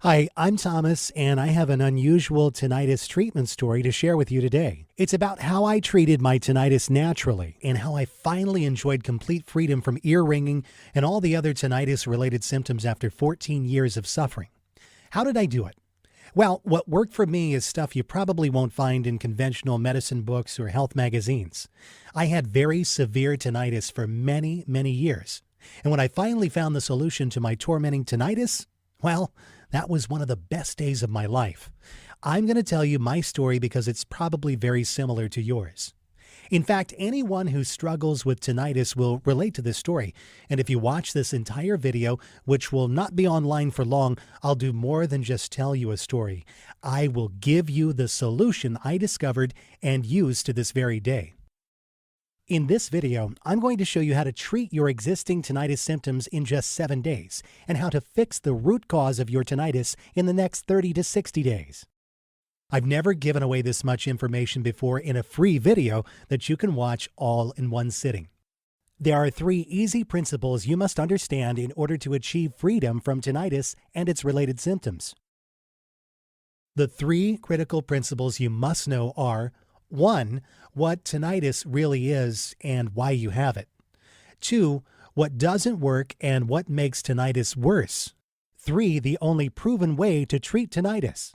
Hi, I'm Thomas, and I have an unusual tinnitus treatment story to share with you today. It's about how I treated my tinnitus naturally and how I finally enjoyed complete freedom from ear ringing and all the other tinnitus-related symptoms after 14 years of suffering. How did I do it? Well, what worked for me is stuff you probably won't find in conventional medicine books or health magazines. I had very severe tinnitus for many, many years. And when I finally found the solution to my tormenting tinnitus, well, that was one of the best days of my life. I'm going to tell you my story because it's probably very similar to yours. In fact, anyone who struggles with tinnitus will relate to this story. And if you watch this entire video, which will not be online for long, I'll do more than just tell you a story. I will give you the solution I discovered and use to this very day. In this video, I'm going to show you how to treat your existing tinnitus symptoms in just 7 days and how to fix the root cause of your tinnitus in the next 30 to 60 days. I've never given away this much information before in a free video that you can watch all in one sitting. There are 3 easy principles you must understand in order to achieve freedom from tinnitus and its related symptoms. The 3 critical principles you must know are: 1. What tinnitus really is and why you have it. 2. What doesn't work and what makes tinnitus worse. 3. The only proven way to treat tinnitus.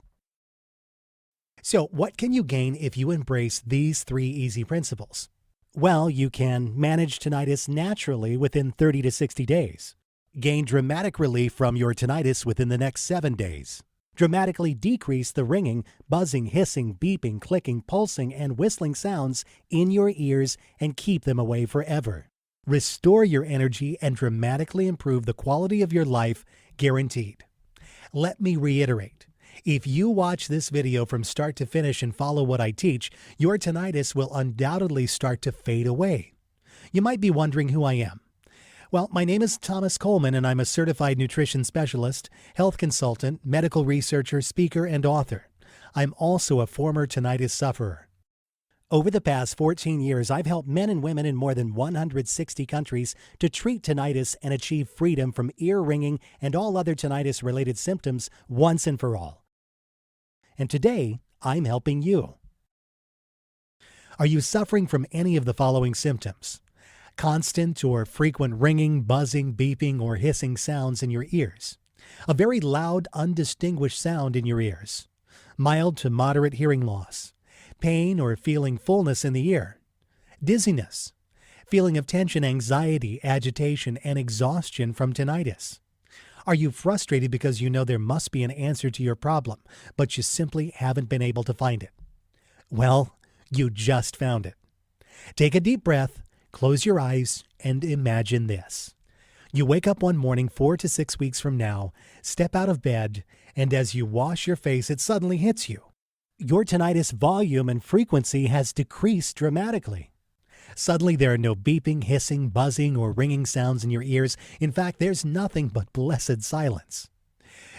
So, what can you gain if you embrace these 3 easy principles? Well, you can manage tinnitus naturally within 30 to 60 days. Gain dramatic relief from your tinnitus within the next 7 days. Dramatically decrease the ringing, buzzing, hissing, beeping, clicking, pulsing, and whistling sounds in your ears and keep them away forever. Restore your energy and dramatically improve the quality of your life, guaranteed. Let me reiterate. If you watch this video from start to finish and follow what I teach, your tinnitus will undoubtedly start to fade away. You might be wondering who I am. Well, my name is Thomas Coleman, and I'm a certified nutrition specialist, health consultant, medical researcher, speaker, and author. I'm also a former tinnitus sufferer. Over the past 14 years, I've helped men and women in more than 160 countries to treat tinnitus and achieve freedom from ear ringing and all other tinnitus-related symptoms once and for all. And today, I'm helping you. Are you suffering from any of the following symptoms? Constant or frequent ringing, buzzing, beeping, or hissing sounds in your ears. A very loud, undistinguished sound in your ears. Mild to moderate hearing loss. Pain or feeling fullness in the ear. Dizziness. Feeling of tension, anxiety, agitation, and exhaustion from tinnitus. Are you frustrated because you know there must be an answer to your problem, but you simply haven't been able to find it? Well, you just found it. Take a deep breath. Close your eyes and imagine this. You wake up one morning 4 to 6 weeks from now, step out of bed, and as you wash your face, it suddenly hits you. Your tinnitus volume and frequency has decreased dramatically. Suddenly there are no beeping, hissing, buzzing, or ringing sounds in your ears. In fact, there's nothing but blessed silence.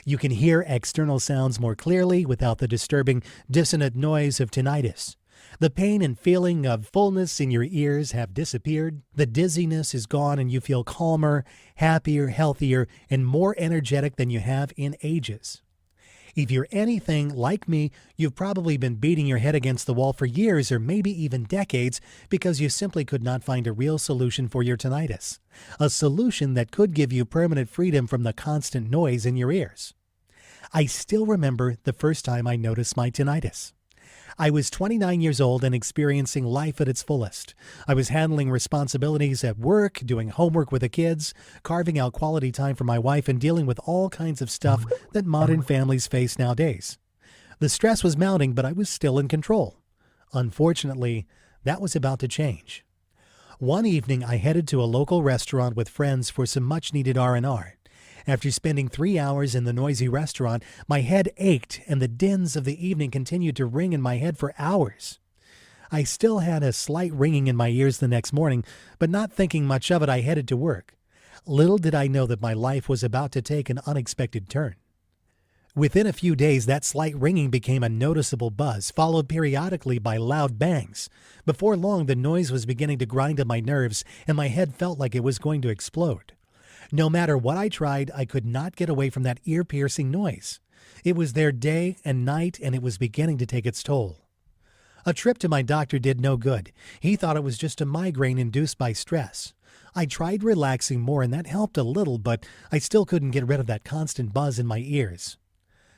You can hear external sounds more clearly without the disturbing, dissonant noise of tinnitus. The pain and feeling of fullness in your ears have disappeared. The dizziness is gone and you feel calmer, happier, healthier, and more energetic than you have in ages. If you're anything like me, you've probably been beating your head against the wall for years or maybe even decades because you simply could not find a real solution for your tinnitus. A solution that could give you permanent freedom from the constant noise in your ears. I still remember the first time I noticed my tinnitus. I was 29 years old and experiencing life at its fullest. I was handling responsibilities at work, doing homework with the kids, carving out quality time for my wife, and dealing with all kinds of stuff that modern families face nowadays. The stress was mounting, but I was still in control. Unfortunately, that was about to change. One evening, I headed to a local restaurant with friends for some much-needed R&R. After spending 3 hours in the noisy restaurant, my head ached and the dins of the evening continued to ring in my head for hours. I still had a slight ringing in my ears the next morning, but not thinking much of it, I headed to work. Little did I know that my life was about to take an unexpected turn. Within a few days, that slight ringing became a noticeable buzz, followed periodically by loud bangs. Before long, the noise was beginning to grind on my nerves, and my head felt like it was going to explode. No matter what I tried, I could not get away from that ear-piercing noise. It was there day and night, and it was beginning to take its toll. A trip to my doctor did no good. He thought it was just a migraine induced by stress. I tried relaxing more, and that helped a little, but I still couldn't get rid of that constant buzz in my ears.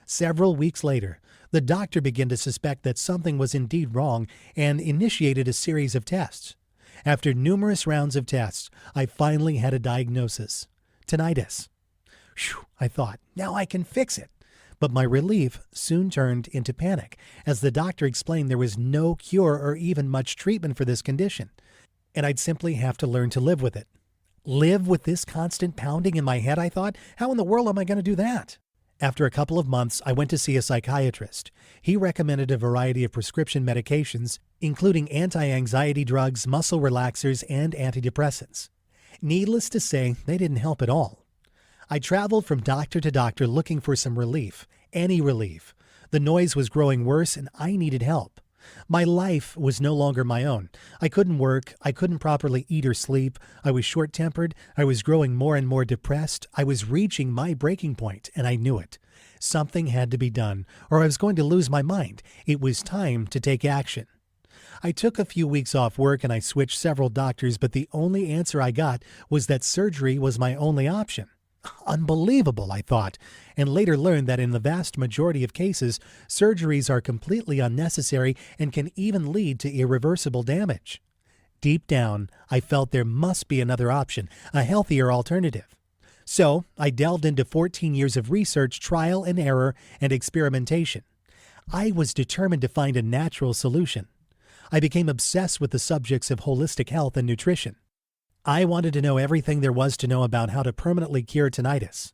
Several weeks later, the doctor began to suspect that something was indeed wrong and initiated a series of tests. After numerous rounds of tests, I finally had a diagnosis: tinnitus. Phew, I thought, now I can fix it. But my relief soon turned into panic, as the doctor explained there was no cure or even much treatment for this condition, and I'd simply have to learn to live with it. Live with this constant pounding in my head, I thought? How in the world am I going to do that? After a couple of months, I went to see a psychiatrist. He recommended a variety of prescription medications, including anti-anxiety drugs, muscle relaxers, and antidepressants. Needless to say, they didn't help at all. I traveled from doctor to doctor looking for some relief, any relief. The noise was growing worse, and I needed help. My life was no longer my own. I couldn't work. I couldn't properly eat or sleep. I was short-tempered. I was growing more and more depressed. I was reaching my breaking point, and I knew it. Something had to be done, or I was going to lose my mind. It was time to take action. I took a few weeks off work, and I switched several doctors, but the only answer I got was that surgery was my only option. Unbelievable, I thought, and later learned that in the vast majority of cases, surgeries are completely unnecessary and can even lead to irreversible damage. Deep down, I felt there must be another option, a healthier alternative. So I delved into 14 years of research, trial and error, and experimentation. I was determined to find a natural solution. I became obsessed with the subjects of holistic health and nutrition. I wanted to know everything there was to know about how to permanently cure tinnitus.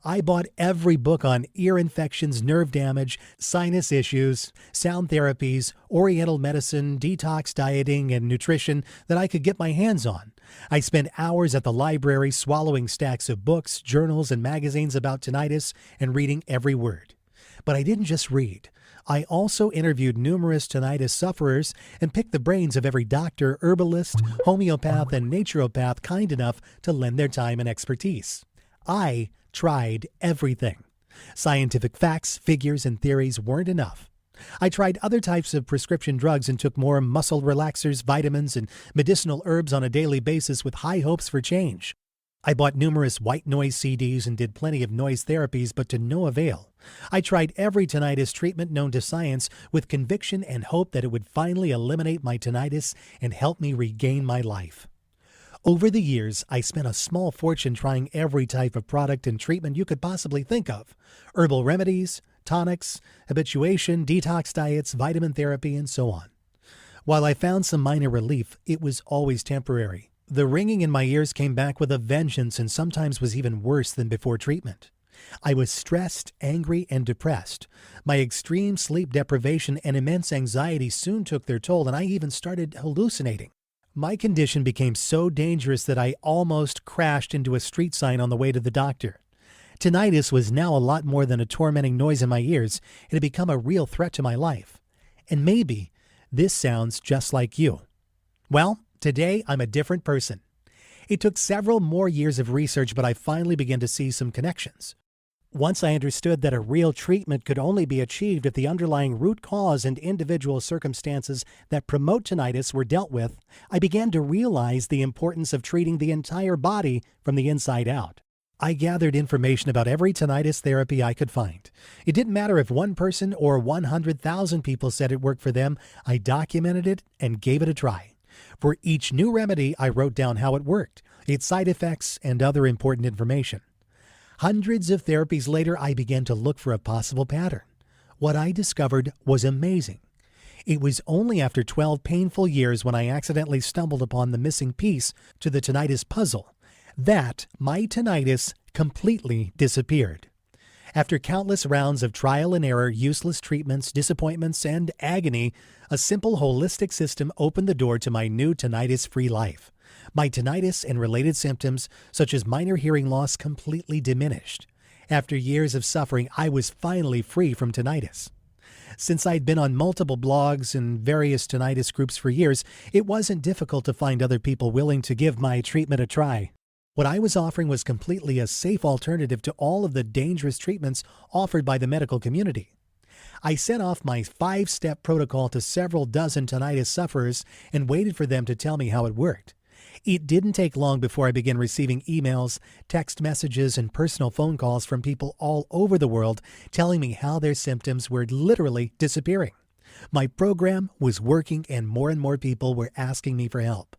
I bought every book on ear infections, nerve damage, sinus issues, sound therapies, oriental medicine, detox dieting, and nutrition that I could get my hands on. I spent hours at the library swallowing stacks of books, journals, and magazines about tinnitus and reading every word. But I didn't just read. I also interviewed numerous tinnitus sufferers and picked the brains of every doctor, herbalist, homeopath, and naturopath kind enough to lend their time and expertise. I tried everything. Scientific facts, figures, and theories weren't enough. I tried other types of prescription drugs and took more muscle relaxers, vitamins, and medicinal herbs on a daily basis with high hopes for change. I bought numerous white noise CDs and did plenty of noise therapies, but to no avail. I tried every tinnitus treatment known to science with conviction and hope that it would finally eliminate my tinnitus and help me regain my life. Over the years, I spent a small fortune trying every type of product and treatment you could possibly think of: herbal remedies, tonics, habituation, detox diets, vitamin therapy, and so on. While I found some minor relief, it was always temporary. The ringing in my ears came back with a vengeance and sometimes was even worse than before treatment. I was stressed, angry, and depressed. My extreme sleep deprivation and immense anxiety soon took their toll, and I even started hallucinating. My condition became so dangerous that I almost crashed into a street sign on the way to the doctor. Tinnitus was now a lot more than a tormenting noise in my ears. It had become a real threat to my life. And maybe this sounds just like you. Well, today I'm a different person. It took several more years of research, but I finally began to see some connections. Once I understood that a real treatment could only be achieved if the underlying root cause and individual circumstances that promote tinnitus were dealt with, I began to realize the importance of treating the entire body from the inside out. I gathered information about every tinnitus therapy I could find. It didn't matter if one person or 100,000 people said it worked for them. I documented it and gave it a try. For each new remedy, I wrote down how it worked, its side effects, and other important information. Hundreds of therapies later, I began to look for a possible pattern. What I discovered was amazing. It was only after 12 painful years, when I accidentally stumbled upon the missing piece to the tinnitus puzzle, that my tinnitus completely disappeared. After countless rounds of trial and error, useless treatments, disappointments, and agony, a simple holistic system opened the door to my new tinnitus-free life. My tinnitus and related symptoms, such as minor hearing loss, completely diminished. After years of suffering, I was finally free from tinnitus. Since I'd been on multiple blogs and various tinnitus groups for years, it wasn't difficult to find other people willing to give my treatment a try. What I was offering was completely a safe alternative to all of the dangerous treatments offered by the medical community. I sent off my 5-step protocol to several dozen tinnitus sufferers and waited for them to tell me how it worked. It didn't take long before I began receiving emails, text messages, and personal phone calls from people all over the world telling me how their symptoms were literally disappearing. My program was working and more people were asking me for help.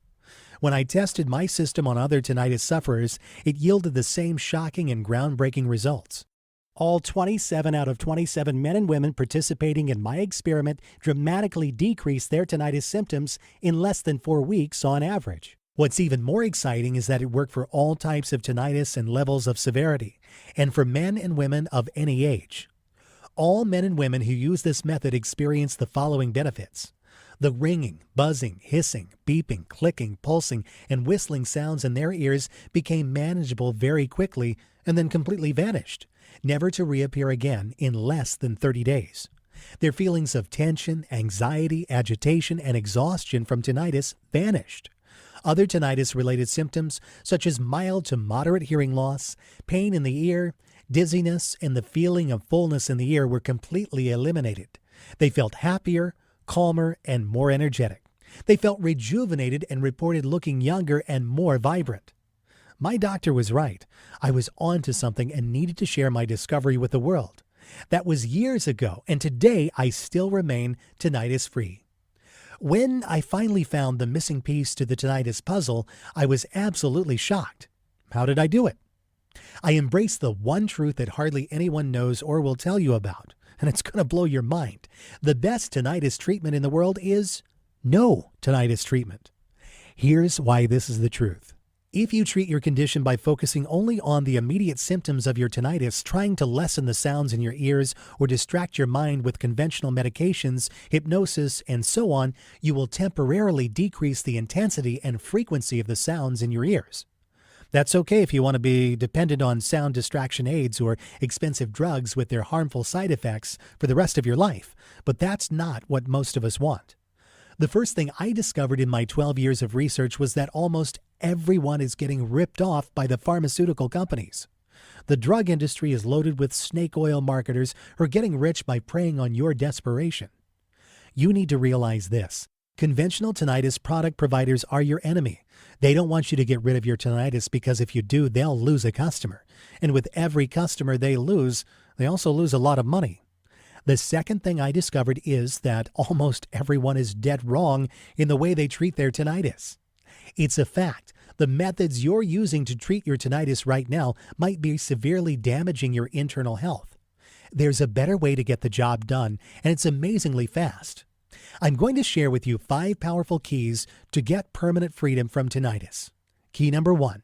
When I tested my system on other tinnitus sufferers, it yielded the same shocking and groundbreaking results. All 27 out of 27 men and women participating in my experiment dramatically decreased their tinnitus symptoms in less than 4 weeks on average. What's even more exciting is that it worked for all types of tinnitus and levels of severity, and for men and women of any age. All men and women who use this method experience the following benefits. The ringing, buzzing, hissing, beeping, clicking, pulsing, and whistling sounds in their ears became manageable very quickly and then completely vanished, never to reappear again in less than 30 days. Their feelings of tension, anxiety, agitation, and exhaustion from tinnitus vanished. Other tinnitus-related symptoms, such as mild to moderate hearing loss, pain in the ear, dizziness, and the feeling of fullness in the ear were completely eliminated. They felt happier, calmer, and more energetic. They felt rejuvenated and reported looking younger and more vibrant. My doctor was right. I was onto something and needed to share my discovery with the world. That was years ago, and today I still remain tinnitus-free. When I finally found the missing piece to the tinnitus puzzle, I was absolutely shocked. How did I do it? I embraced the one truth that hardly anyone knows or will tell you about, and it's going to blow your mind. The best tinnitus treatment in the world is no tinnitus treatment. Here's why this is the truth. If you treat your condition by focusing only on the immediate symptoms of your tinnitus, trying to lessen the sounds in your ears or distract your mind with conventional medications, hypnosis, and so on, you will temporarily decrease the intensity and frequency of the sounds in your ears. That's okay if you want to be dependent on sound distraction aids or expensive drugs with their harmful side effects for the rest of your life, but that's not what most of us want. The first thing I discovered in my 12 years of research was that almost everyone is getting ripped off by the pharmaceutical companies. The drug industry is loaded with snake oil marketers who are getting rich by preying on your desperation. You need to realize this. Conventional tinnitus product providers are your enemy. They don't want you to get rid of your tinnitus because if you do, they'll lose a customer. And with every customer they lose, they also lose a lot of money. The second thing I discovered is that almost everyone is dead wrong in the way they treat their tinnitus. It's a fact. The methods you're using to treat your tinnitus right now might be severely damaging your internal health. There's a better way to get the job done, and it's amazingly fast. I'm going to share with you 5 powerful keys to get permanent freedom from tinnitus. Key number 1.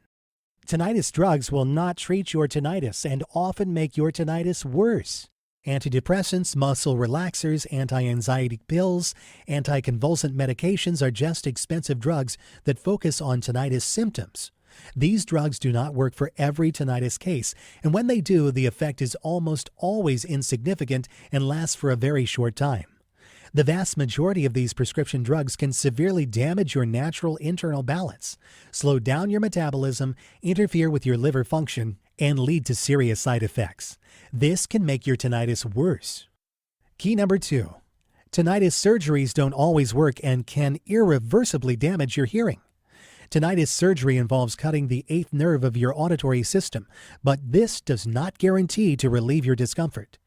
Tinnitus drugs will not treat your tinnitus and often make your tinnitus worse. Antidepressants, muscle relaxers, anti-anxiety pills, anticonvulsant medications are just expensive drugs that focus on tinnitus symptoms. These drugs do not work for every tinnitus case, and when they do, the effect is almost always insignificant and lasts for a very short time. The vast majority of these prescription drugs can severely damage your natural internal balance, slow down your metabolism, interfere with your liver function, and lead to serious side effects. This can make your tinnitus worse. Key number 2. Tinnitus surgeries don't always work and can irreversibly damage your hearing. Tinnitus surgery involves cutting the 8th nerve of your auditory system, but this does not guarantee to relieve your discomfort.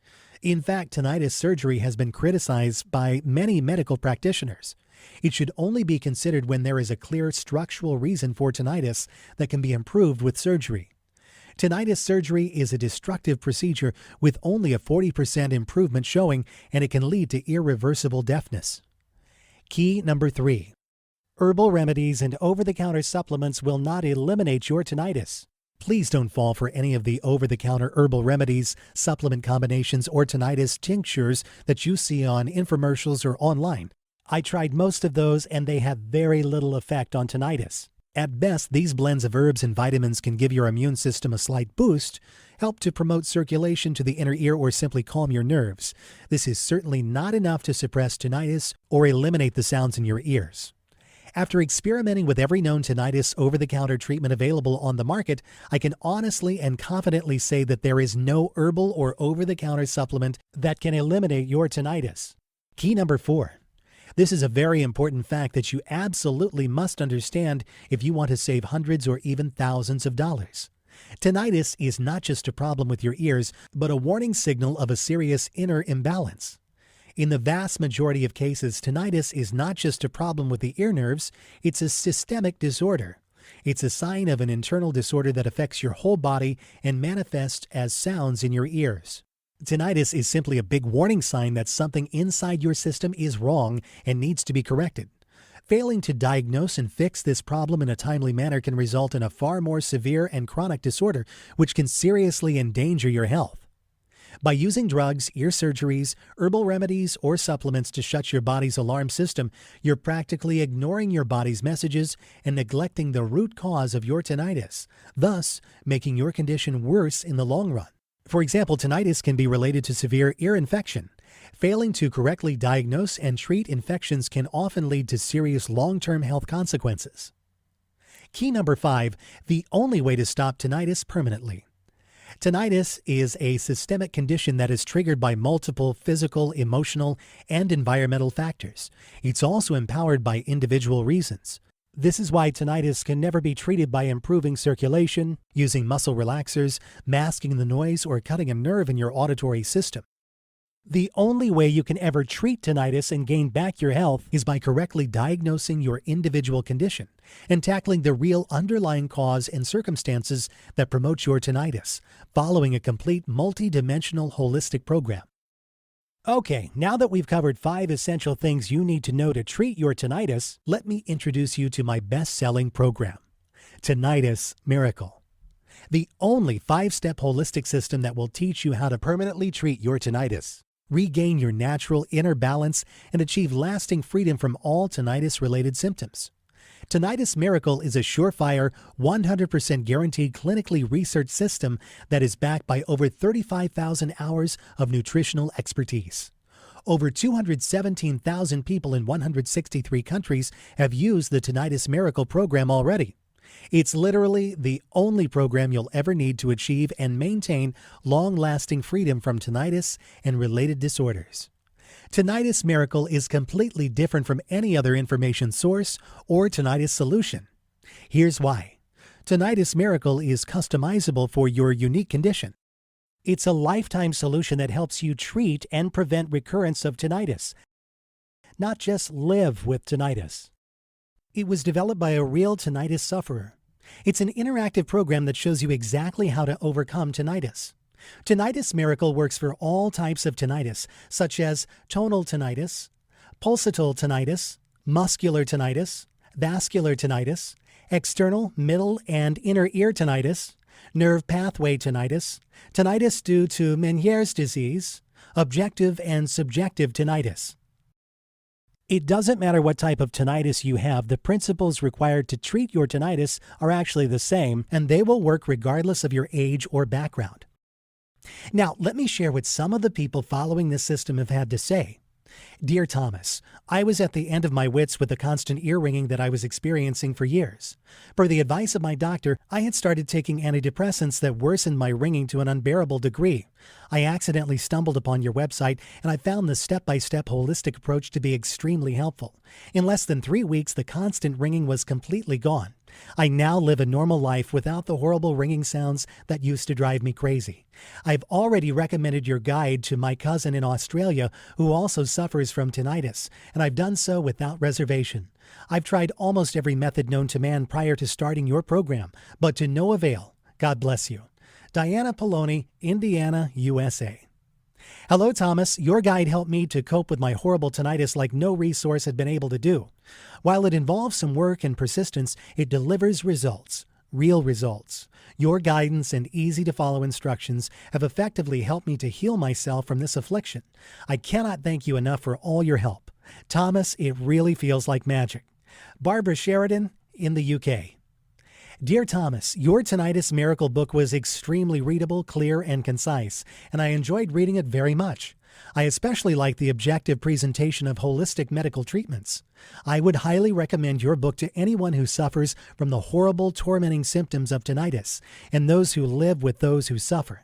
In fact, tinnitus surgery has been criticized by many medical practitioners. It should only be considered when there is a clear structural reason for tinnitus that can be improved with surgery. Tinnitus surgery is a destructive procedure with only a 40% improvement showing, and it can lead to irreversible deafness. Key number 3. Herbal remedies and over-the-counter supplements will not eliminate your tinnitus. Please don't fall for any of the over-the-counter herbal remedies, supplement combinations, or tinnitus tinctures that you see on infomercials or online. I tried most of those and they have very little effect on tinnitus. At best, these blends of herbs and vitamins can give your immune system a slight boost, help to promote circulation to the inner ear, or simply calm your nerves. This is certainly not enough to suppress tinnitus or eliminate the sounds in your ears. After experimenting with every known tinnitus over-the-counter treatment available on the market, I can honestly and confidently say that there is no herbal or over-the-counter supplement that can eliminate your tinnitus. Key number 4. This is a very important fact that you absolutely must understand if you want to save hundreds or even thousands of dollars. Tinnitus is not just a problem with your ears, but a warning signal of a serious inner imbalance. In the vast majority of cases, tinnitus is not just a problem with the ear nerves, it's a systemic disorder. It's a sign of an internal disorder that affects your whole body and manifests as sounds in your ears. Tinnitus is simply a big warning sign that something inside your system is wrong and needs to be corrected. Failing to diagnose and fix this problem in a timely manner can result in a far more severe and chronic disorder, which can seriously endanger your health. By using drugs, ear surgeries, herbal remedies, or supplements to shut your body's alarm system, you're practically ignoring your body's messages and neglecting the root cause of your tinnitus, thus making your condition worse in the long run. For example, tinnitus can be related to severe ear infection. Failing to correctly diagnose and treat infections can often lead to serious long-term health consequences. Key number 5, the only way to stop tinnitus permanently. Tinnitus is a systemic condition that is triggered by multiple physical, emotional, and environmental factors. It's also empowered by individual reasons. This is why tinnitus can never be treated by improving circulation, using muscle relaxers, masking the noise, or cutting a nerve in your auditory system. The only way you can ever treat tinnitus and gain back your health is by correctly diagnosing your individual condition and tackling the real underlying cause and circumstances that promote your tinnitus, following a complete multi-dimensional holistic program. Okay, now that we've covered 5 essential things you need to know to treat your tinnitus, let me introduce you to my best-selling program, Tinnitus Miracle. The only 5-step holistic system that will teach you how to permanently treat your tinnitus, regain your natural inner balance, and achieve lasting freedom from all tinnitus-related symptoms. Tinnitus Miracle is a surefire, 100% guaranteed clinically researched system that is backed by over 35,000 hours of nutritional expertise. Over 217,000 people in 163 countries have used the Tinnitus Miracle program already. It's literally the only program you'll ever need to achieve and maintain long-lasting freedom from tinnitus and related disorders. Tinnitus Miracle is completely different from any other information source or tinnitus solution. Here's why. Tinnitus Miracle is customizable for your unique condition. It's a lifetime solution that helps you treat and prevent recurrence of tinnitus, not just live with tinnitus. It was developed by a real tinnitus sufferer. It's an interactive program that shows you exactly how to overcome tinnitus. Tinnitus Miracle works for all types of tinnitus, such as tonal tinnitus, pulsatile tinnitus, muscular tinnitus, vascular tinnitus, external, middle, and inner ear tinnitus, nerve pathway tinnitus, tinnitus due to Meniere's disease, objective and subjective tinnitus. It doesn't matter what type of tinnitus you have, the principles required to treat your tinnitus are actually the same, and they will work regardless of your age or background. Now, let me share what some of the people following this system have had to say. Dear Thomas, I was at the end of my wits with the constant ear ringing that I was experiencing for years. Per the advice of my doctor, I had started taking antidepressants that worsened my ringing to an unbearable degree. I accidentally stumbled upon your website, and I found the step-by-step holistic approach to be extremely helpful. In less than 3 weeks, the constant ringing was completely gone. I now live a normal life without the horrible ringing sounds that used to drive me crazy. I've already recommended your guide to my cousin in Australia who also suffers from tinnitus, and I've done so without reservation. I've tried almost every method known to man prior to starting your program, but to no avail. God bless you. Diana Poloni, Indiana, USA. Hello, Thomas. Your guide helped me to cope with my horrible tinnitus like no resource had been able to do. While it involves some work and persistence, it delivers results, real results. Your guidance and easy-to-follow instructions have effectively helped me to heal myself from this affliction. I cannot thank you enough for all your help. Thomas, it really feels like magic. Barbara Sheridan in the UK. Dear Thomas, your Tinnitus Miracle book was extremely readable, clear, and concise, and I enjoyed reading it very much. I especially like the objective presentation of holistic medical treatments. I would highly recommend your book to anyone who suffers from the horrible, tormenting symptoms of tinnitus and those who live with those who suffer.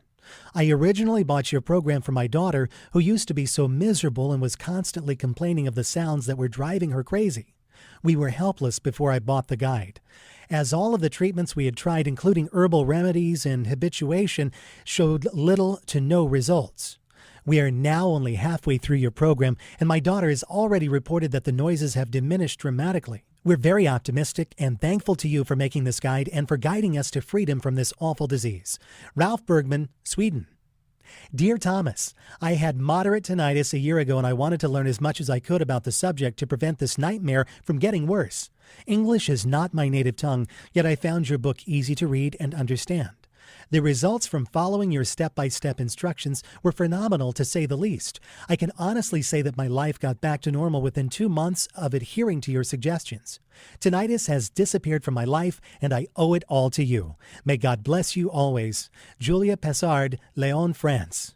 I originally bought your program for my daughter, who used to be so miserable and was constantly complaining of the sounds that were driving her crazy. We were helpless before I bought the guide, as all of the treatments we had tried, including herbal remedies and habituation, showed little to no results. We are now only halfway through your program, and my daughter has already reported that the noises have diminished dramatically. We're very optimistic and thankful to you for making this guide and for guiding us to freedom from this awful disease. Ralph Bergman, Sweden. Dear Thomas, I had moderate tinnitus a year ago and I wanted to learn as much as I could about the subject to prevent this nightmare from getting worse. English is not my native tongue, yet I found your book easy to read and understand. The results from following your step-by-step instructions were phenomenal, to say the least. I can honestly say that my life got back to normal within 2 months of adhering to your suggestions. Tinnitus has disappeared from my life, and I owe it all to you. May God bless you always. Julia Pessard, Lyon, France.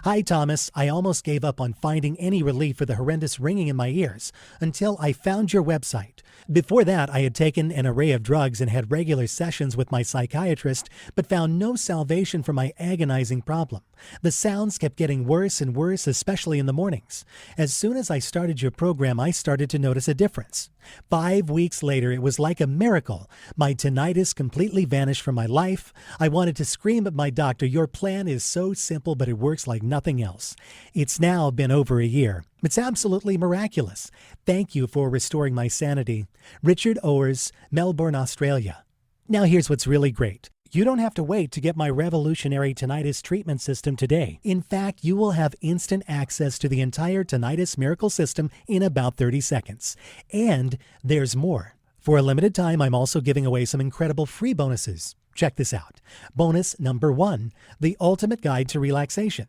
Hi, Thomas. I almost gave up on finding any relief for the horrendous ringing in my ears until I found your website. Before that, I had taken an array of drugs and had regular sessions with my psychiatrist, but found no salvation for my agonizing problem. The sounds kept getting worse and worse, especially in the mornings. As soon as I started your program, I started to notice a difference. 5 weeks later, it was like a miracle. My tinnitus completely vanished from my life. I wanted to scream at my doctor, "Your plan is so simple, but it works like nothing else." It's now been over a year. It's absolutely miraculous. Thank you for restoring my sanity. Richard Owers, Melbourne, Australia. Now here's what's really great. You don't have to wait to get my revolutionary tinnitus treatment system today. In fact, you will have instant access to the entire Tinnitus Miracle system in about 30 seconds. And there's more. For a limited time, I'm also giving away some incredible free bonuses. Check this out. Bonus number 1, the ultimate guide to relaxation.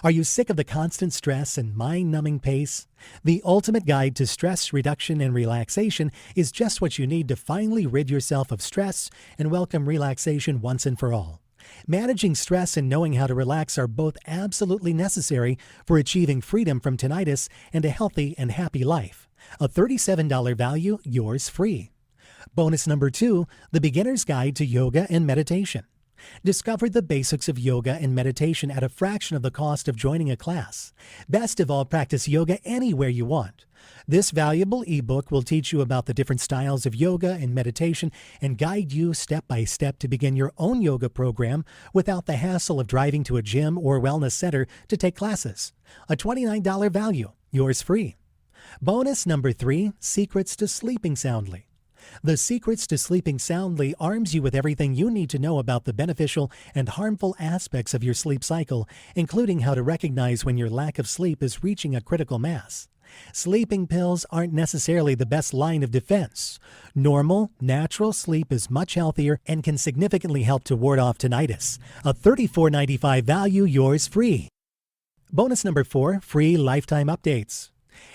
Are you sick of the constant stress and mind-numbing pace? The ultimate guide to stress reduction and relaxation is just what you need to finally rid yourself of stress and welcome relaxation once and for all. Managing stress and knowing how to relax are both absolutely necessary for achieving freedom from tinnitus and a healthy and happy life. A $37 value, yours free. Bonus number 2, the Beginner's Guide to Yoga and Meditation. Discover the basics of yoga and meditation at a fraction of the cost of joining a class. Best of all, practice yoga anywhere you want. This valuable ebook will teach you about the different styles of yoga and meditation and guide you step by step to begin your own yoga program without the hassle of driving to a gym or wellness center to take classes. A $29 value, yours free. Bonus number 3, Secrets to Sleeping Soundly. The Secrets to Sleeping Soundly arms you with everything you need to know about the beneficial and harmful aspects of your sleep cycle, including how to recognize when your lack of sleep is reaching a critical mass. Sleeping pills aren't necessarily the best line of defense. Normal, natural sleep is much healthier and can significantly help to ward off tinnitus. A $34.95 value, yours free. Bonus number 4, free lifetime updates.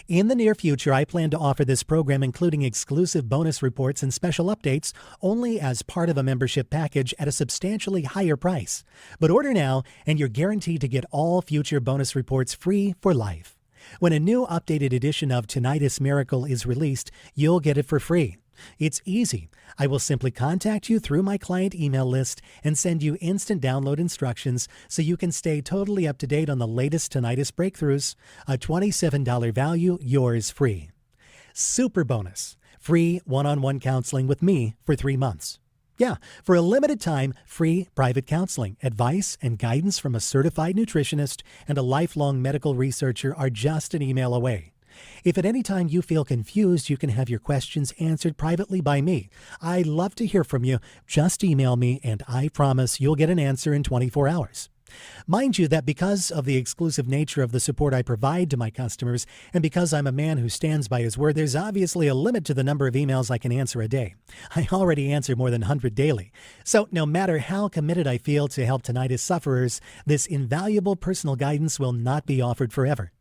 In the near future, I plan to offer this program including exclusive bonus reports and special updates only as part of a membership package at a substantially higher price. But order now and you're guaranteed to get all future bonus reports free for life. When a new updated edition of Tinnitus Miracle is released, you'll get it for free. It's easy. I will simply contact you through my client email list and send you instant download instructions so you can stay totally up to date on the latest tinnitus breakthroughs. A $27 value, yours free. Super bonus. Free one-on-one counseling with me for 3 months. Yeah, for a limited time, free private counseling, advice, and guidance from a certified nutritionist and a lifelong medical researcher are just an email away. If at any time you feel confused, you can have your questions answered privately by me. I'd love to hear from you. Just email me, and I promise you'll get an answer in 24 hours. Mind you that because of the exclusive nature of the support I provide to my customers, and because I'm a man who stands by his word, there's obviously a limit to the number of emails I can answer a day. I already answer more than 100 daily. So no matter how committed I feel to help tinnitus sufferers, this invaluable personal guidance will not be offered forever.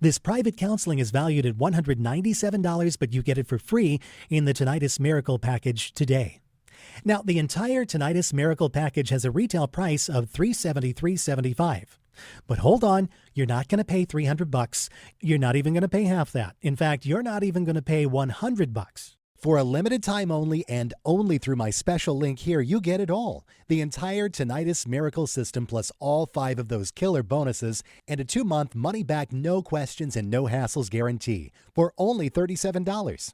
This private counseling is valued at $197, but you get it for free in the Tinnitus Miracle package today. Now, the entire Tinnitus Miracle package has a retail price of $373.75. But hold on, you're not going to pay $300. You're not even going to pay half that. In fact, you're not even going to pay $100. For a limited time only and only through my special link here, you get it all. The entire Tinnitus Miracle system plus all 5 of those killer bonuses and a 2-month money-back, no questions and no hassles guarantee for only $37.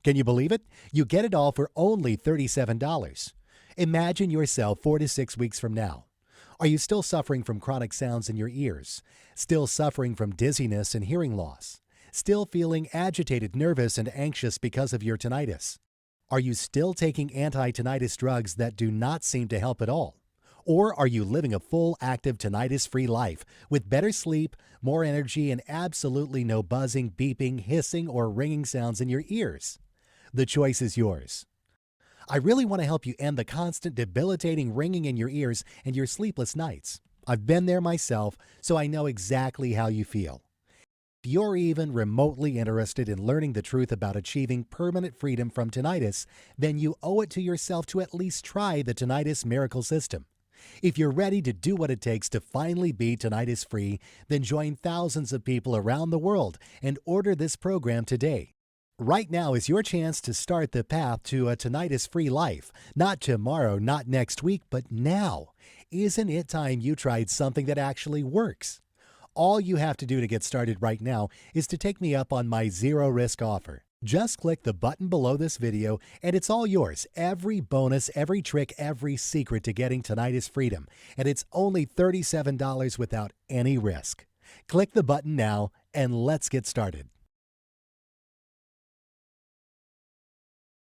Can you believe it? You get it all for only $37. Imagine yourself 4 to 6 weeks from now. Are you still suffering from chronic sounds in your ears? Still suffering from dizziness and hearing loss? Still feeling agitated, nervous, and anxious because of your tinnitus? Are you still taking anti-tinnitus drugs that do not seem to help at all? Or are you living a full, active, tinnitus-free life with better sleep, more energy, and absolutely no buzzing, beeping, hissing, or ringing sounds in your ears? The choice is yours. I really want to help you end the constant debilitating ringing in your ears and your sleepless nights. I've been there myself, so I know exactly how you feel. If you're even remotely interested in learning the truth about achieving permanent freedom from tinnitus, then you owe it to yourself to at least try the Tinnitus Miracle System. If you're ready to do what it takes to finally be tinnitus-free, then join thousands of people around the world and order this program today. Right now is your chance to start the path to a tinnitus-free life. Not tomorrow, not next week, but now. Isn't it time you tried something that actually works? All you have to do to get started right now is to take me up on my zero-risk offer. Just click the button below this video and it's all yours. Every bonus, every trick, every secret to getting tinnitus freedom. And it's only $37 without any risk. Click the button now and let's get started.